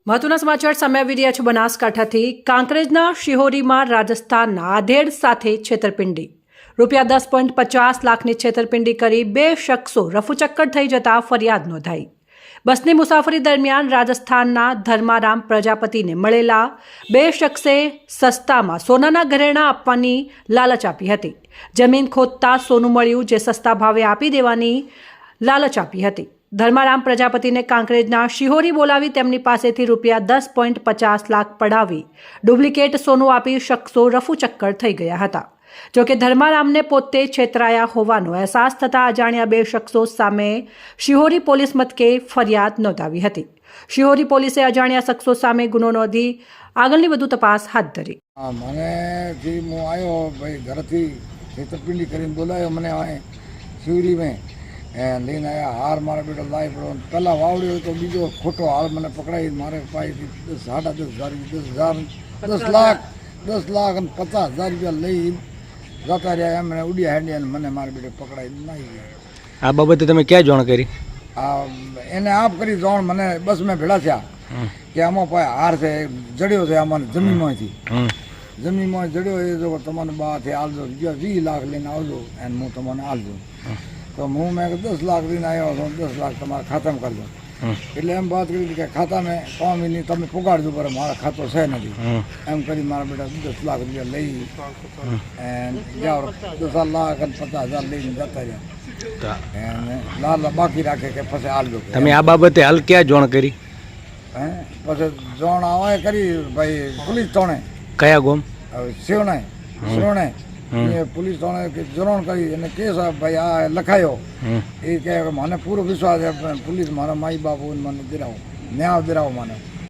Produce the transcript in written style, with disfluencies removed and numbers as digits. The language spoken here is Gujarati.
મહત્વના સમાચાર સામે આવી રહ્યા છે બનાસકાંઠાથી। કાંકરેજના શિહોરીમાં રાજસ્થાનના આધેડ સાથે છેતરપિંડી। ₹10.50 લાખની છેતરપિંડી કરી 2 શખ્સો રફુચક્કર થઈ જતા ફરિયાદ નોંધાઈ। બસની મુસાફરી દરમિયાન રાજસ્થાનના ધર્મારામ પ્રજાપતિને મળેલા 2 શખ્સે સસ્તામાં સોનાના ઘરેણાં આપવાની લાલચ આપી હતી। જમીન ખોદતા સોનું મળ્યું, જે સસ્તા ભાવે આપી દેવાની લાલચ આપી હતી। ધર્મારામ પ્રજાપતિને કાંકરેજના શિહોરી બોલાવી તેમની પાસેથી ₹10.50 લાખ પડાવી ડુપ્લિકેટ સોનું આપી શખ્સો રફુચક્કર થઈ ગયા હતા। જોકે ધર્મારામને પોતે છેતરાયા હોવાનો અહેસાસ થતાં અજાણ્યા 2 શખ્સો સામે શિહોરી પોલીસ મથકે ફરિયાદ નોંધાવી હતી। શિહોરી પોલીસે અજાણ્યા શખ્સો સામે ગુનો નોંધી આગળની વધુ તપાસ હાથ ધરી। મને જે હું આવ્યો ભાઈ ઘરથી છેતરપિંડી કરીને બોલાયો મને શિહોરી મેં લઈને આવ્યા। હાર મારા બેટો લાવી પડો, પહેલાં વાવડ્યો તો બીજો ખોટો હાર મને પકડાવી મારે પાસેથી 10,500 10 લાખ અને 50,000 રૂપિયા લઈ જતા રહ્યા। એમણે ઉડ્યા હેડ્યા અને મને મારા બેટે પકડાવી નાખી ગયા। આ બાબતે તમે ક્યાં જાણ કરી? એને આપ કરી જાણ મને બસ મેં ભેળા થયા કે આમાં પાસે હાર છે, જડ્યો છે આમાં જમીનમાંથી જડ્યો એ જો તમને બહારથી આવજો, 20 લાખ લઈને આવજો અને હું તમને આવજો। તો હું મેં 10 લાખ લઈને આવ્યો છું, 10 લાખ તમારા ખાતામાં કરી દો। એટલે એમ વાત કરી કે ખાતામાં 5 મહિને તમે પુગાડજો, પર મારા ખાતો છે નથી એમ કરી મારા બેટા 10 લાખ રૂપિયા લઈ જાઓ, 10 લાખ અને 50,000 લઈને જતા રહ્યા અને લાલ બાકી રાખે કે પછી આવજો। તમે આ બાબતે હાલ ક્યાં જાણ કરી? પછી જાણ આવે કરી ભાઈ પોલીસ થાણે। કયા ગામ? શિરોણે પોલીસ થાણે જોરણ કરી અને કેસ ભાઈ આ લખાયો। એ કહે મને પૂરો વિશ્વાસ છે, પોલીસ મારા માઈ બાપુ મને દિરાવો, ન્યાય દિરાવો મને।